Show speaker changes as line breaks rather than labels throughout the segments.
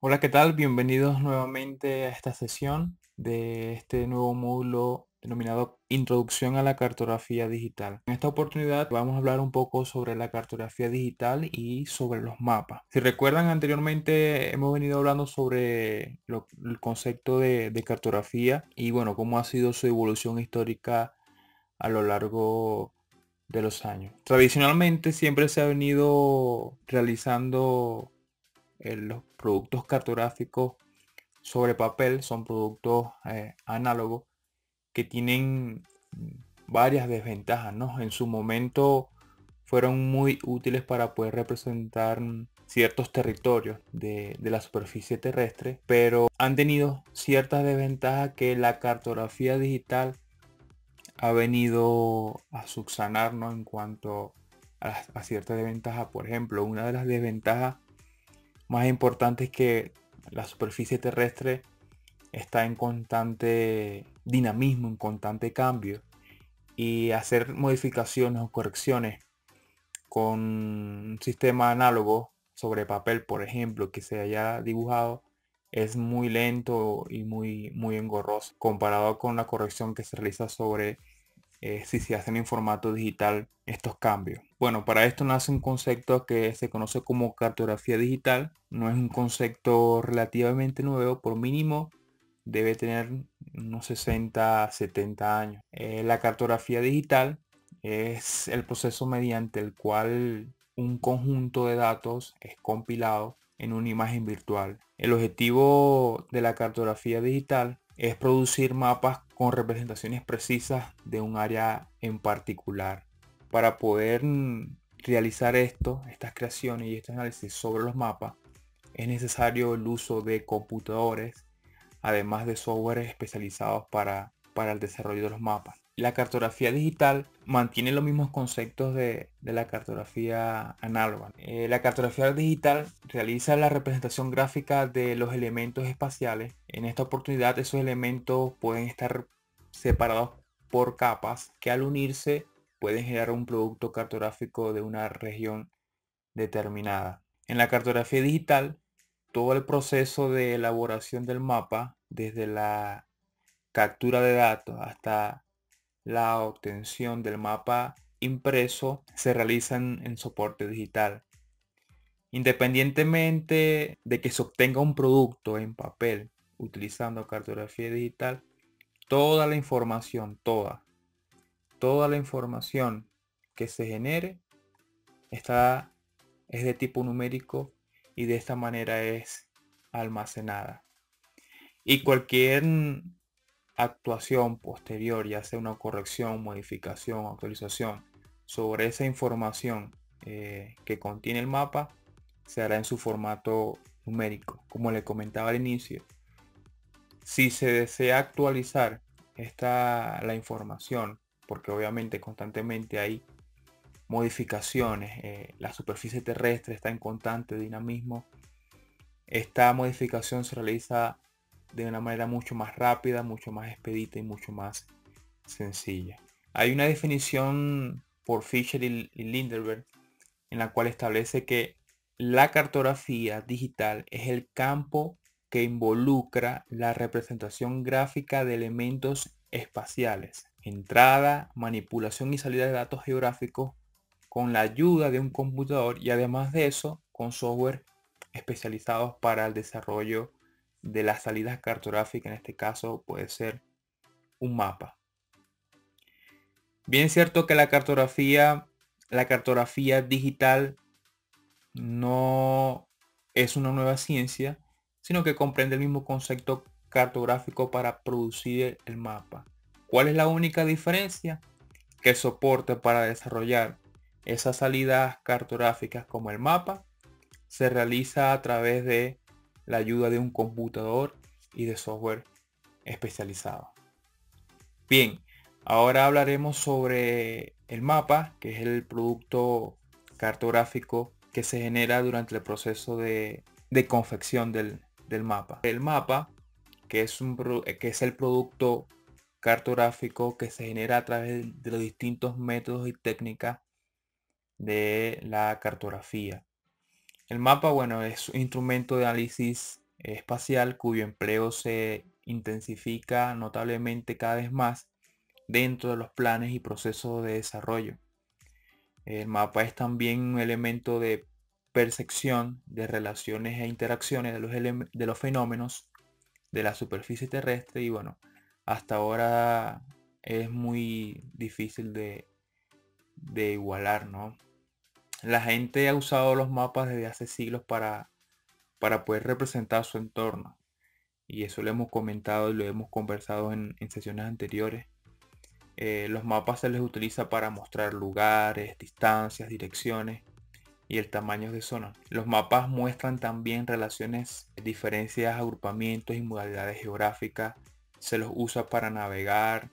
Hola, ¿qué tal? Bienvenidos nuevamente a esta sesión de este nuevo módulo denominado Introducción a la cartografía digital. En esta oportunidad vamos a hablar un poco sobre la cartografía digital y sobre los mapas. Si recuerdan, anteriormente hemos venido hablando sobre el concepto de cartografía y bueno, cómo ha sido su evolución histórica a lo largo de los años. Tradicionalmente siempre se ha venido realizando los productos cartográficos sobre papel son productos análogos que tienen varias desventajas, ¿no? En su momento fueron muy útiles para poder representar ciertos territorios de la superficie terrestre, pero han tenido ciertas desventajas que la cartografía digital ha venido a subsanar, ¿no? En cuanto a ciertas desventajas. Por ejemplo, una de las desventajas más importante es que la superficie terrestre está en constante dinamismo, en constante cambio, y hacer modificaciones o correcciones con un sistema análogo sobre papel, por ejemplo, que se haya dibujado, es muy lento y muy engorroso comparado con la corrección que se realiza sobre si se hacen en formato digital estos cambios. Bueno, para esto nace un concepto que se conoce como cartografía digital. No es un concepto relativamente nuevo, por mínimo debe tener unos 60, 70 años. La cartografía digital es el proceso mediante el cual un conjunto de datos es compilado en una imagen virtual. El objetivo de la cartografía digital es producir mapas con representaciones precisas de un área en particular. Para poder realizar estas creaciones y este análisis sobre los mapas, es necesario el uso de computadores, además de software especializados para el desarrollo de los mapas. La cartografía digital mantiene los mismos conceptos de la cartografía análoga. La cartografía digital realiza la representación gráfica de los elementos espaciales. En esta oportunidad esos elementos pueden estar separados por capas que al unirse pueden generar un producto cartográfico de una región determinada. En la cartografía digital, todo el proceso de elaboración del mapa, desde la captura de datos hasta la obtención del mapa impreso, se realiza en soporte digital. Independientemente de que se obtenga un producto en papel utilizando cartografía digital, toda la información, toda la información que se genere es de tipo numérico y de esta manera es almacenada. Y cualquier actuación posterior, ya sea una corrección, modificación, actualización sobre esa información que contiene el mapa, se hará en su formato numérico. Como le comentaba al inicio, si se desea actualizar la información, porque obviamente constantemente hay modificaciones, la superficie terrestre está en constante dinamismo, esta modificación se realiza de una manera mucho más rápida, mucho más expedita y mucho más sencilla. Hay una definición por Fisher y Lindenberg en la cual establece que la cartografía digital es el campo que involucra la representación gráfica de elementos espaciales, entrada, manipulación y salida de datos geográficos con la ayuda de un computador y además de eso con software especializados para el desarrollo de las salidas cartográficas. En este caso puede ser un mapa. Bien es cierto que la cartografía digital no es una nueva ciencia, sino que comprende el mismo concepto cartográfico para producir el mapa. ¿Cuál es la única diferencia? Que el soporte para desarrollar esas salidas cartográficas como el mapa se realiza a través de la ayuda de un computador y de software especializado. Bien, ahora hablaremos sobre el mapa, que es el producto cartográfico que se genera durante el proceso de confección del mapa. El mapa, que es el producto cartográfico que se genera a través de los distintos métodos y técnicas de la cartografía. El mapa, bueno, es un instrumento de análisis espacial cuyo empleo se intensifica notablemente cada vez más dentro de los planes y procesos de desarrollo. El mapa es también un elemento de percepción de relaciones e interacciones de los fenómenos de la superficie terrestre y bueno, hasta ahora es muy difícil de igualar, ¿no? La gente ha usado los mapas desde hace siglos para poder representar su entorno y eso lo hemos comentado y lo hemos conversado en sesiones anteriores. Los mapas se les utiliza para mostrar lugares, distancias, direcciones y el tamaño de zona. Los mapas muestran también relaciones, diferencias, agrupamientos y modalidades geográficas. Se los usa para navegar,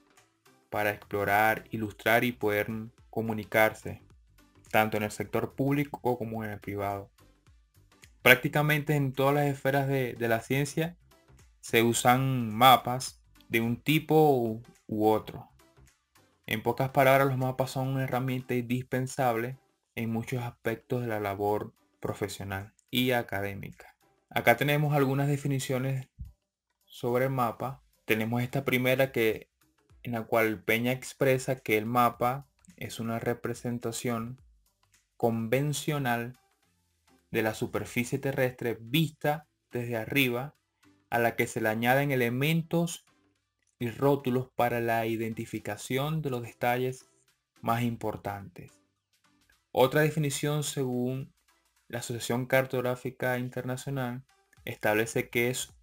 para explorar, ilustrar y poder comunicarse, tanto en el sector público como en el privado. Prácticamente en todas las esferas de la ciencia se usan mapas de un tipo u otro. En pocas palabras, los mapas son una herramienta indispensable en muchos aspectos de la labor profesional y académica. Acá tenemos algunas definiciones sobre el mapa. Tenemos esta primera en la cual Peña expresa que el mapa es una representación convencional de la superficie terrestre vista desde arriba, a la que se le añaden elementos y rótulos para la identificación de los detalles más importantes. Otra definición, según la Asociación Cartográfica Internacional, establece que es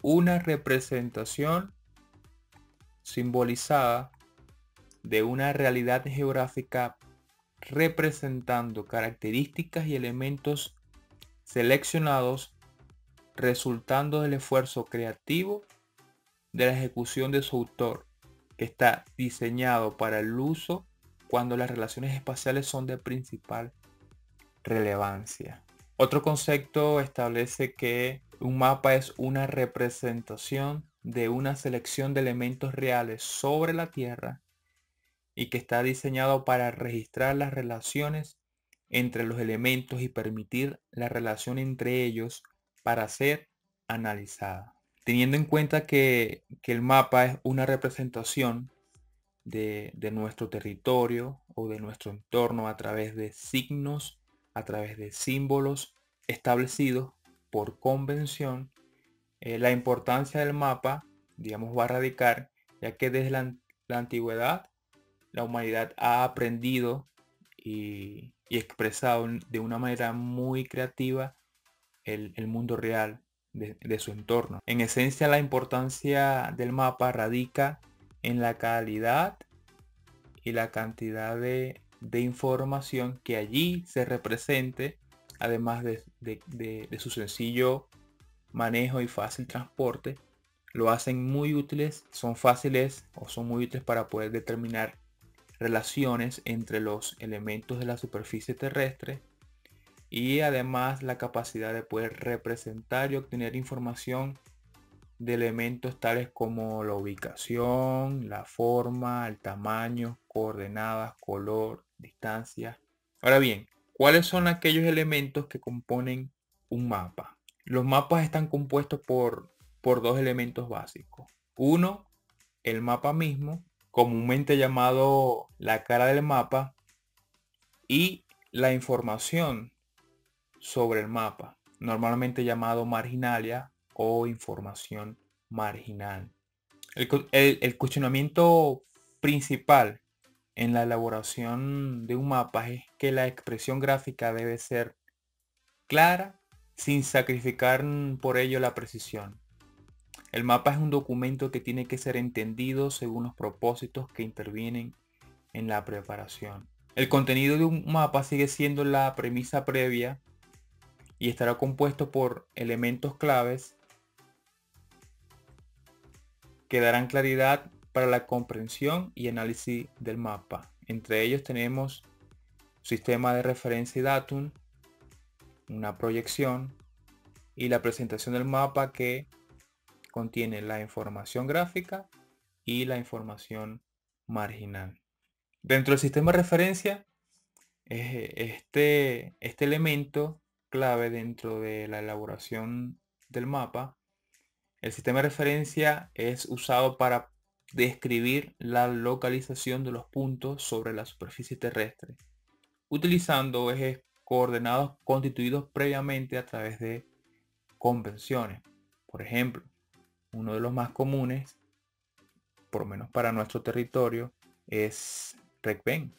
una representación simbolizada de una realidad geográfica representando características y elementos seleccionados resultando del esfuerzo creativo de la ejecución de su autor, que está diseñado para el uso cuando las relaciones espaciales son de principal relevancia. Otro concepto establece que un mapa es una representación de una selección de elementos reales sobre la Tierra y que está diseñado para registrar las relaciones entre los elementos y permitir la relación entre ellos para ser analizada. Teniendo en cuenta que el mapa es una representación de nuestro territorio o de nuestro entorno a través de signos, a través de símbolos establecidos por convención, la importancia del mapa, digamos, va a radicar, ya que desde la antigüedad la humanidad ha aprendido y expresado de una manera muy creativa el mundo real de su entorno. En esencia, la importancia del mapa radica en la calidad y la cantidad de información que allí se represente, además de su sencillo manejo y fácil transporte. Lo hacen muy útiles, son fáciles o son muy útiles para poder determinar relaciones entre los elementos de la superficie terrestre y además la capacidad de poder representar y obtener información de elementos tales como la ubicación, la forma, el tamaño, coordenadas, color, distancia. Ahora bien, ¿cuáles son aquellos elementos que componen un mapa? Los mapas están compuestos por dos elementos básicos. Uno, el mapa mismo, comúnmente llamado la cara del mapa, y la información sobre el mapa, normalmente llamado marginalia o información marginal. El cuestionamiento principal en la elaboración de un mapa es que la expresión gráfica debe ser clara sin sacrificar por ello la precisión. El mapa es un documento que tiene que ser entendido según los propósitos que intervienen en la preparación. El contenido de un mapa sigue siendo la premisa previa y estará compuesto por elementos claves que darán claridad para la comprensión y análisis del mapa. Entre ellos tenemos sistema de referencia y datum, una proyección y la presentación del mapa que contiene la información gráfica y la información marginal. Dentro del sistema de referencia, este elemento clave dentro de la elaboración del mapa, el sistema de referencia es usado para describir la localización de los puntos sobre la superficie terrestre, utilizando ejes coordenados constituidos previamente a través de convenciones. Por ejemplo, uno de los más comunes, por lo menos para nuestro territorio, es RecBen.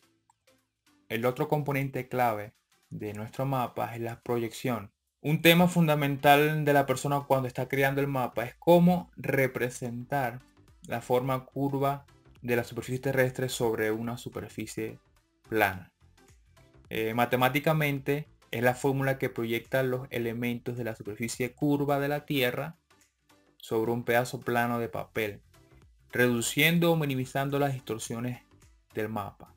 El otro componente clave de nuestro mapa es la proyección. Un tema fundamental de la persona cuando está creando el mapa es cómo representar la forma curva de la superficie terrestre sobre una superficie plana. Matemáticamente es la fórmula que proyecta los elementos de la superficie curva de la Tierra sobre un pedazo plano de papel, reduciendo o minimizando las distorsiones del mapa.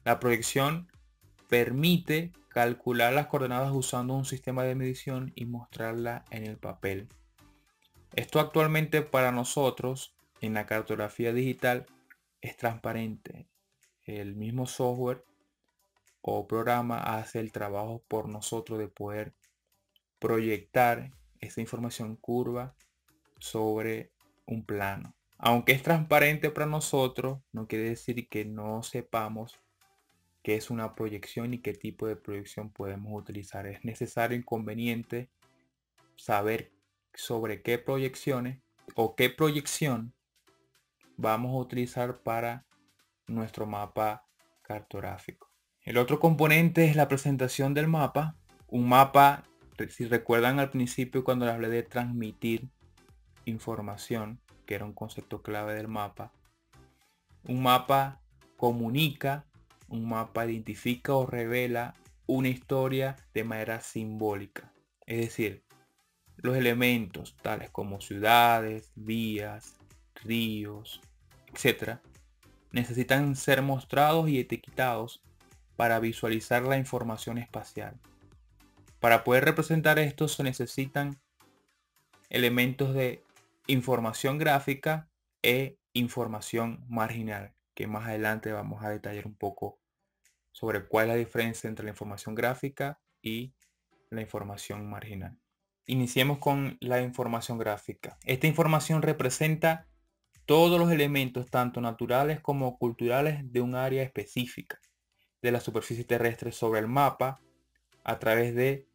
La proyección permite calcular las coordenadas usando un sistema de medición y mostrarla en el papel. Esto actualmente para nosotros en la cartografía digital es transparente. El mismo software o programa hace el trabajo por nosotros de poder proyectar esa información curva sobre un plano. Aunque es transparente para nosotros, no quiere decir que no sepamos qué es una proyección y qué tipo de proyección podemos utilizar. Es necesario y conveniente saber sobre qué proyecciones o qué proyección vamos a utilizar para nuestro mapa cartográfico. El otro componente es la presentación del mapa. Un mapa, si recuerdan al principio cuando les hablé de transmitir información, que era un concepto clave del mapa, un mapa comunica, un mapa identifica o revela una historia de manera simbólica. Es decir, los elementos tales como ciudades, vías, ríos, etc., necesitan ser mostrados y etiquetados para visualizar la información espacial. Para poder representar esto se necesitan elementos de información gráfica e información marginal, que más adelante vamos a detallar un poco sobre cuál es la diferencia entre la información gráfica y la información marginal. Iniciemos con la información gráfica. Esta información representa todos los elementos, tanto naturales como culturales, de un área específica de la superficie terrestre sobre el mapa a través de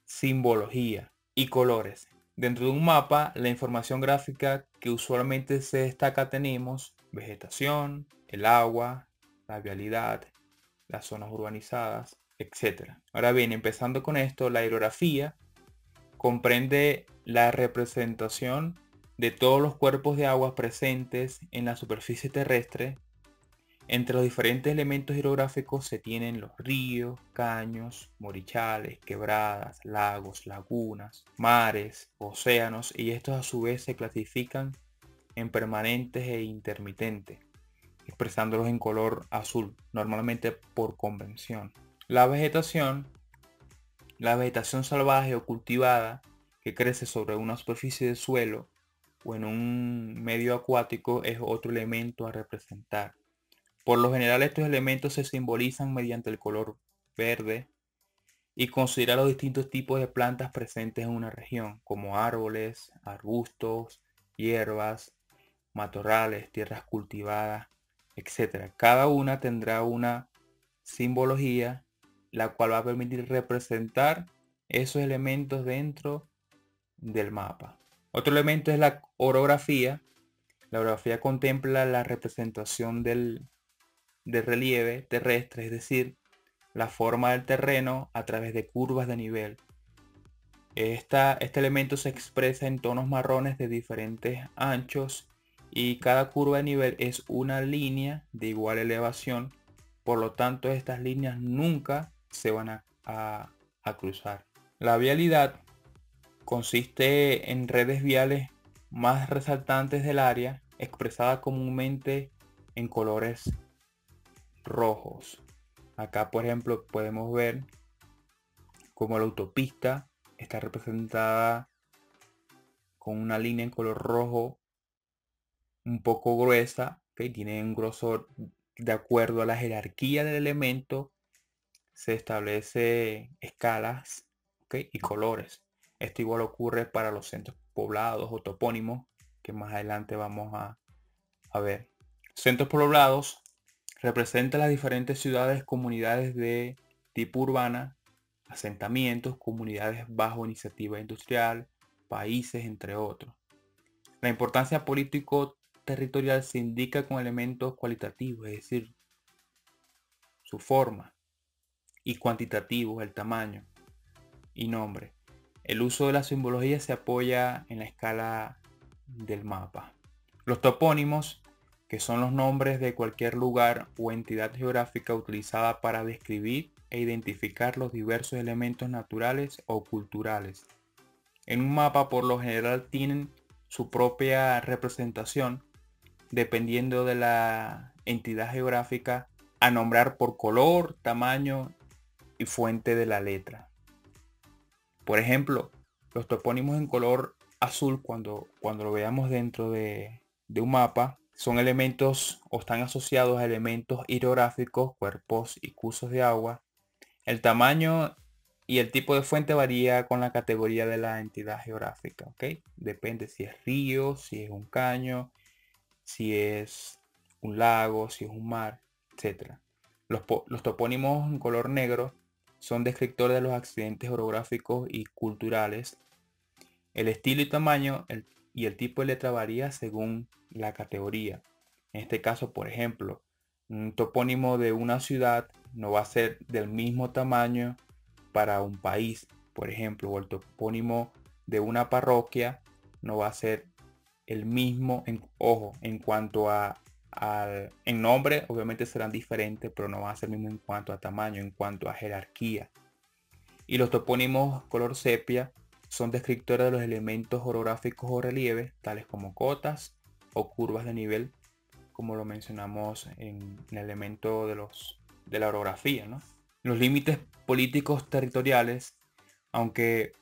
simbología y colores. Dentro de un mapa, la información gráfica que usualmente se destaca tenemos vegetación, el agua, la vialidad, las zonas urbanizadas, etc. Ahora bien, empezando con esto, la hidrografía comprende la representación de todos los cuerpos de agua presentes en la superficie terrestre. Entre los diferentes elementos hidrográficos se tienen los ríos, caños, morichales, quebradas, lagos, lagunas, mares, océanos, y estos a su vez se clasifican en permanentes e intermitentes, expresándolos en color azul, normalmente por convención. La vegetación salvaje o cultivada que crece sobre una superficie de suelo o en un medio acuático es otro elemento a representar. Por lo general estos elementos se simbolizan mediante el color verde y considera los distintos tipos de plantas presentes en una región, como árboles, arbustos, hierbas, matorrales, tierras cultivadas, etc. Cada una tendrá una simbología la cual va a permitir representar esos elementos dentro del mapa. Otro elemento es la orografía. La orografía contempla la representación del relieve terrestre, es decir, la forma del terreno a través de curvas de nivel. Este elemento se expresa en tonos marrones de diferentes anchos y cada curva de nivel es una línea de igual elevación. Por lo tanto, estas líneas nunca se van a cruzar. La vialidad consiste en redes viales más resaltantes del área, expresada comúnmente en colores rojos. Acá, por ejemplo, podemos ver cómo la autopista está representada con una línea en color rojo un poco gruesa, que tiene un grosor de acuerdo a la jerarquía del elemento. Se establece escalas, y colores. Esto igual ocurre para los centros poblados o topónimos, que más adelante vamos a ver. Centros poblados representan las diferentes ciudades, comunidades de tipo urbana, asentamientos, comunidades bajo iniciativa industrial, países, entre otros. La importancia político-territorial se indica con elementos cualitativos, es decir, su forma, y cuantitativos, el tamaño y nombre. El uso de la simbología se apoya en la escala del mapa. Los topónimos, que son los nombres de cualquier lugar o entidad geográfica utilizada para describir e identificar los diversos elementos naturales o culturales. En un mapa por lo general tienen su propia representación dependiendo de la entidad geográfica a nombrar por color, tamaño y fuente de la letra. Por ejemplo, los topónimos en color azul, cuando lo veamos dentro de un mapa, son elementos o están asociados a elementos hidrográficos, cuerpos y cursos de agua. El tamaño y el tipo de fuente varía con la categoría de la entidad geográfica, ¿ok? Depende si es río, si es un caño, si es un lago, si es un mar, etc. Los topónimos en color negro son descriptores de los accidentes orográficos y culturales. El estilo y tamaño y el tipo de letra varía según la categoría. En este caso, por ejemplo, un topónimo de una ciudad no va a ser del mismo tamaño para un país, por ejemplo, o el topónimo de una parroquia no va a ser el mismo, en cuanto en nombre, obviamente serán diferentes, pero no va a ser el mismo en cuanto a tamaño, en cuanto a jerarquía. Y los topónimos color sepia son descriptores de los elementos orográficos o relieves, tales como cotas o curvas de nivel, como lo mencionamos en el elemento de la orografía, ¿no? Los límites políticos territoriales, aunque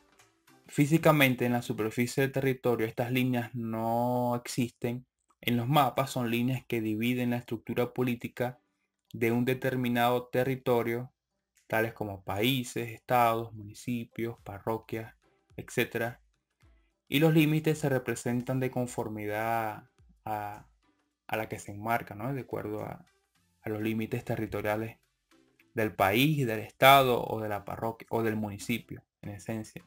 físicamente en la superficie del territorio estas líneas no existen, en los mapas son líneas que dividen la estructura política de un determinado territorio, tales como países, estados, municipios, parroquias, etc. Y los límites se representan de conformidad a la que se enmarca, ¿no? De acuerdo a los límites territoriales del país, del estado o de la parroquia o del municipio, en esencia.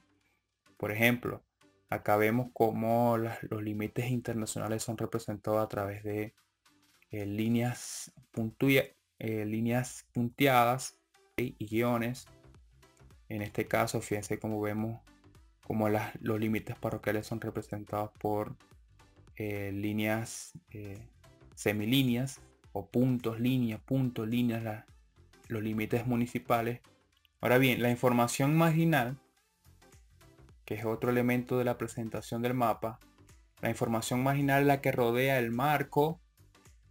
Por ejemplo, acá vemos cómo los límites internacionales son representados a través de líneas punteadas y guiones. En este caso, fíjense cómo vemos cómo los límites parroquiales son representados por líneas semilíneas o puntos, líneas, los límites municipales. Ahora bien, la información marginal, que es otro elemento de la presentación del mapa, la información marginal es la que rodea el marco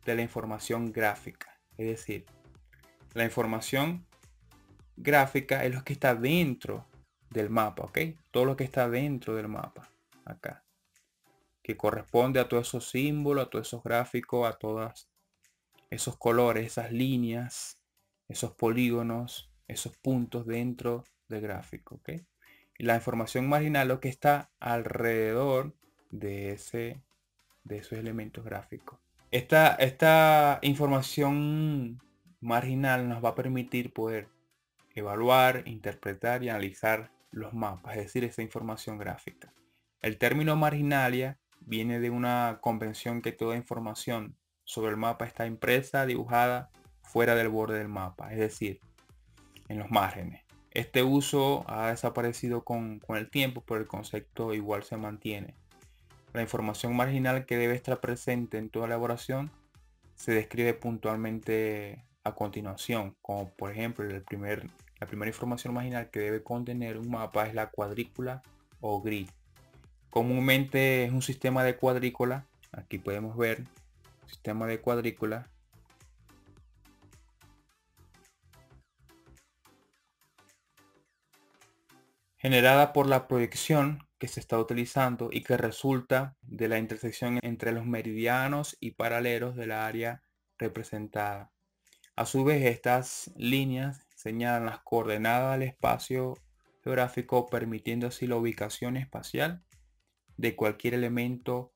de la información gráfica. Es decir, la información gráfica es lo que está dentro del mapa, ¿ok? Todo lo que está dentro del mapa, acá, que corresponde a todos esos símbolos, a todos esos gráficos, a todos esos colores, esas líneas, esos polígonos, esos puntos dentro del gráfico, ¿ok? Y la información marginal lo que está alrededor de esos elementos gráficos. Esta información marginal nos va a permitir poder evaluar, interpretar y analizar los mapas, es decir, esa información gráfica. El término marginalia viene de una convención que toda información sobre el mapa está impresa, dibujada fuera del borde del mapa, es decir, en los márgenes. Este uso ha desaparecido con el tiempo, pero el concepto igual se mantiene. La información marginal que debe estar presente en toda elaboración se describe puntualmente a continuación, como por ejemplo la primera información marginal que debe contener un mapa es la cuadrícula o grid. Comúnmente es un sistema de cuadrícula, aquí podemos ver sistema de cuadrícula, generada por la proyección que se está utilizando y que resulta de la intersección entre los meridianos y paralelos del área representada. A su vez, estas líneas señalan las coordenadas del espacio geográfico, permitiendo así la ubicación espacial de cualquier elemento.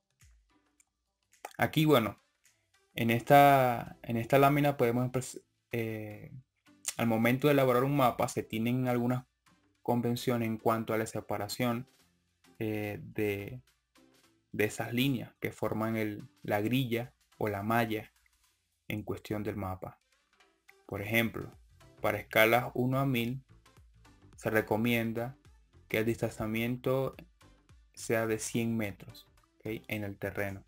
Aquí, bueno, en esta lámina podemos, al momento de elaborar un mapa, se tienen algunas convenciones en cuanto a la separación de esas líneas que forman la grilla o la malla en cuestión del mapa. Por ejemplo, para escalas 1 a 1000 se recomienda que el distanciamiento sea de 100 metros, ¿okay?, en el terreno.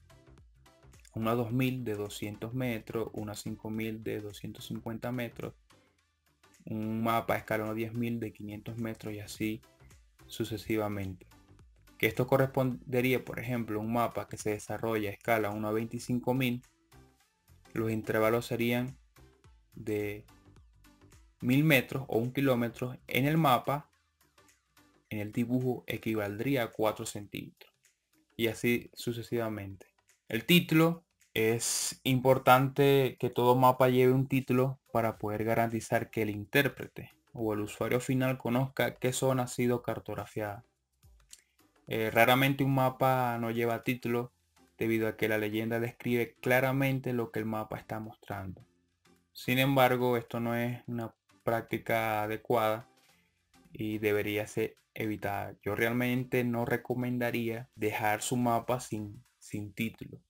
1 a 2000 de 200 metros, 1 a 5000 de 250 metros, un mapa a escala 1 a 10000 de 500 metros y así sucesivamente. Que esto correspondería, por ejemplo, a un mapa que se desarrolla a escala 1 a 25000, los intervalos serían de 1000 metros o 1 kilómetro en el mapa. En el dibujo equivaldría a 4 centímetros y así sucesivamente. El título: es importante que todo mapa lleve un título para poder garantizar que el intérprete o el usuario final conozca qué zona ha sido cartografiada. Raramente un mapa no lleva título debido a que la leyenda describe claramente lo que el mapa está mostrando. Sin embargo, esto no es una práctica adecuada y debería ser evitada. Yo realmente no recomendaría dejar su mapa sin título.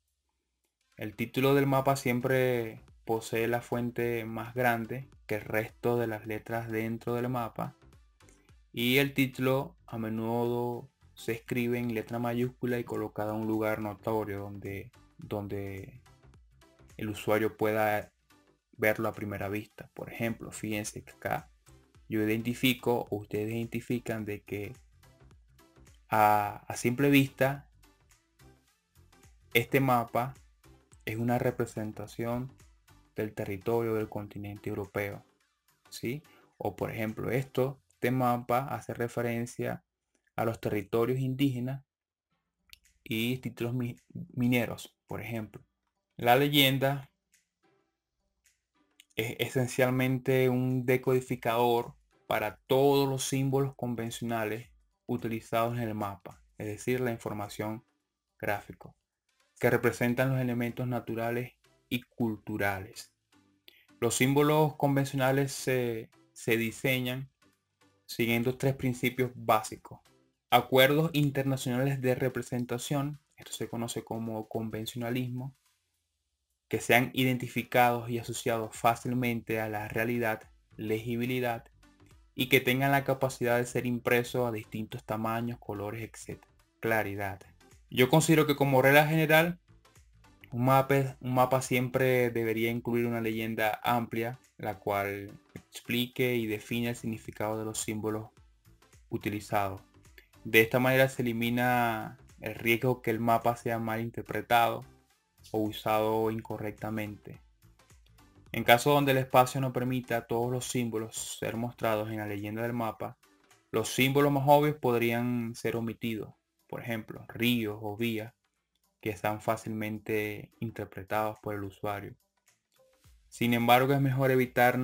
El título del mapa siempre posee la fuente más grande que el resto de las letras dentro del mapa, y el título a menudo se escribe en letra mayúscula y colocada en un lugar notorio donde el usuario pueda verlo a primera vista. Por ejemplo, fíjense que acá yo identifico, o ustedes identifican, de que a simple vista este mapa es una representación del territorio del continente europeo, ¿sí? O por ejemplo, este mapa hace referencia a los territorios indígenas y títulos mineros, por ejemplo. La leyenda es esencialmente un decodificador para todos los símbolos convencionales utilizados en el mapa, es decir, la información gráfica, que representan los elementos naturales y culturales. Los símbolos convencionales se diseñan siguiendo 3 principios básicos: acuerdos internacionales de representación, esto se conoce como convencionalismo, que sean identificados y asociados fácilmente a la realidad, legibilidad, y que tengan la capacidad de ser impresos a distintos tamaños, colores, etc. Claridad. Yo considero que como regla general, un mapa siempre debería incluir una leyenda amplia, la cual explique y define el significado de los símbolos utilizados. De esta manera se elimina el riesgo que el mapa sea mal interpretado o usado incorrectamente. En caso donde el espacio no permita a todos los símbolos ser mostrados en la leyenda del mapa, los símbolos más obvios podrían ser omitidos. Por ejemplo, ríos o vías que están fácilmente interpretados por el usuario. Sin embargo, es mejor evitar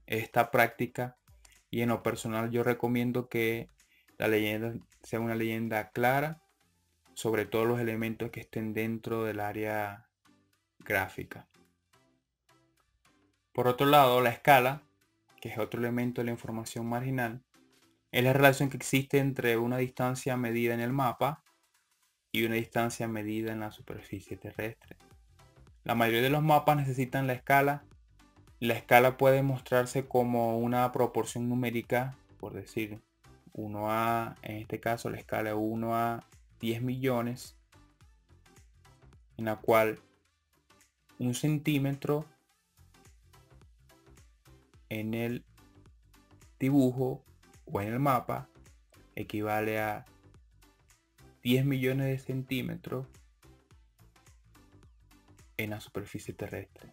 esta práctica, y en lo personal yo recomiendo que la leyenda sea una leyenda clara sobre todos los elementos que estén dentro del área gráfica. Por otro lado, la escala, que es otro elemento de la información marginal, es la relación que existe entre una distancia medida en el mapa y una distancia medida en la superficie terrestre. La mayoría de los mapas necesitan la escala. La escala puede mostrarse como una proporción numérica, por decir 1 a, en este caso la escala 1 a 10 millones, en la cual 1 centímetro en el dibujo o en el mapa equivale a 10 millones de centímetros en la superficie terrestre.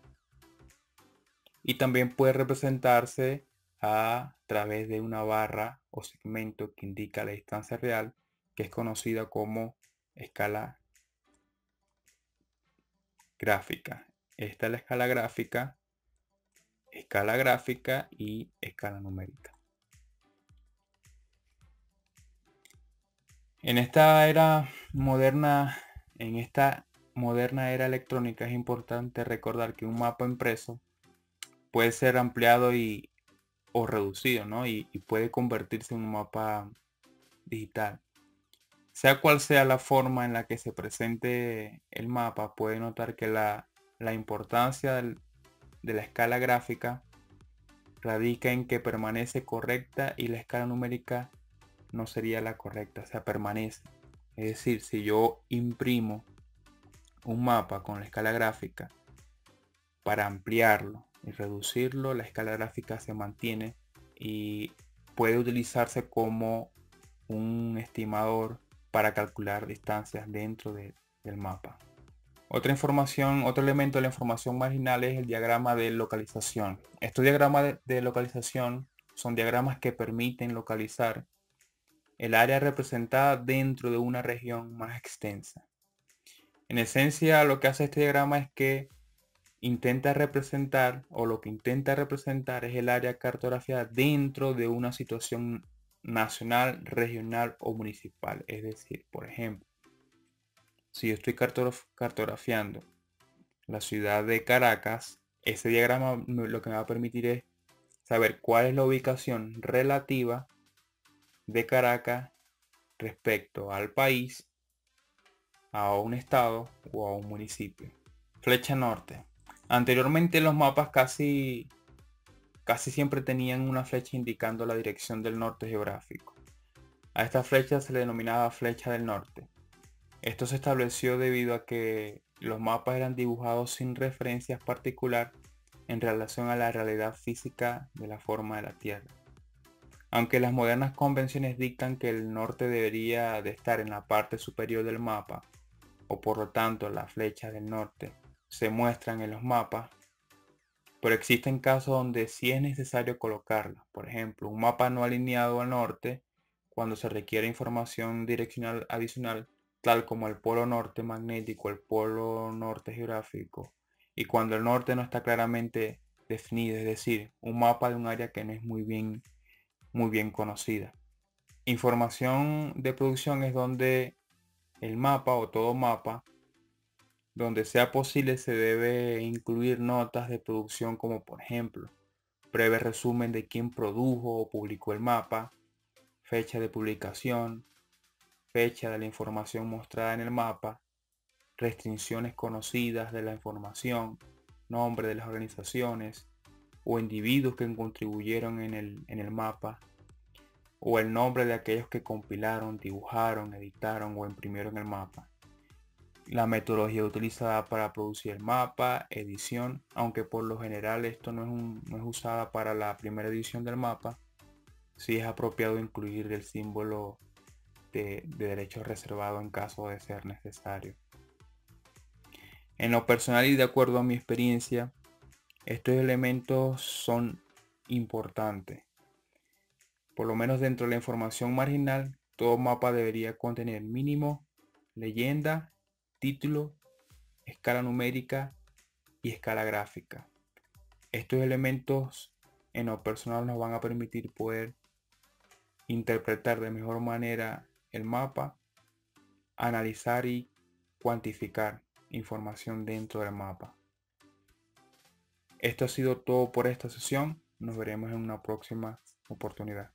Y también puede representarse a través de una barra o segmento que indica la distancia real, que es conocida como escala gráfica. Esta es la escala gráfica y escala numérica. En esta era moderna, en esta moderna era electrónica, es importante recordar que un mapa impreso puede ser ampliado o reducido, ¿no? Y puede convertirse en un mapa digital. Sea cual sea la forma en la que se presente el mapa, puede notar que la importancia de la escala gráfica radica en que permanece correcta y la escala numérica no sería la correcta, o sea, permanece. Es decir, si yo imprimo un mapa con la escala gráfica para ampliarlo y reducirlo, la escala gráfica se mantiene y puede utilizarse como un estimador para calcular distancias dentro del mapa. Otra información, otro elemento de la información marginal es el diagrama de localización. Estos diagramas de localización son diagramas que permiten localizar el área representada dentro de una región más extensa. En esencia, lo que hace este diagrama es que intenta representar, o lo que intenta representar es el área cartografiada dentro de una situación nacional, regional o municipal. Es decir, por ejemplo, si yo estoy cartografiando la ciudad de Caracas, ese diagrama lo que me va a permitir es saber cuál es la ubicación relativa de Caracas respecto al país, a un estado o a un municipio. Flecha norte. Anteriormente los mapas casi siempre tenían una flecha indicando la dirección del norte geográfico. A esta flecha se le denominaba flecha del norte. Esto se estableció debido a que los mapas eran dibujados sin referencias particular en relación a la realidad física de la forma de la Tierra. Aunque las modernas convenciones dictan que el norte debería de estar en la parte superior del mapa, o por lo tanto las flechas del norte se muestran en los mapas, pero existen casos donde sí es necesario colocarlas. Por ejemplo, un mapa no alineado al norte cuando se requiere información direccional adicional, tal como el polo norte magnético, el polo norte geográfico, y cuando el norte no está claramente definido, es decir, un mapa de un área que no es muy bien conocida. Información de producción es donde el mapa o todo mapa, donde sea posible, se debe incluir notas de producción como por ejemplo, breve resumen de quién produjo o publicó el mapa, fecha de publicación, fecha de la información mostrada en el mapa, restricciones conocidas de la información, nombre de las organizaciones o individuos que contribuyeron en el mapa, o el nombre de aquellos que compilaron, dibujaron, editaron o imprimieron el mapa. La metodología utilizada para producir el mapa, edición, aunque por lo general esto no es usada para la primera edición del mapa, sí es apropiado incluir el símbolo de derecho reservado en caso de ser necesario. En lo personal y de acuerdo a mi experiencia, estos elementos son importantes. Por lo menos dentro de la información marginal, todo mapa debería contener mínimo leyenda, título, escala numérica y escala gráfica. Estos elementos en lo personal nos van a permitir poder interpretar de mejor manera el mapa, analizar y cuantificar información dentro del mapa. Esto ha sido todo por esta sesión. Nos veremos en una próxima oportunidad.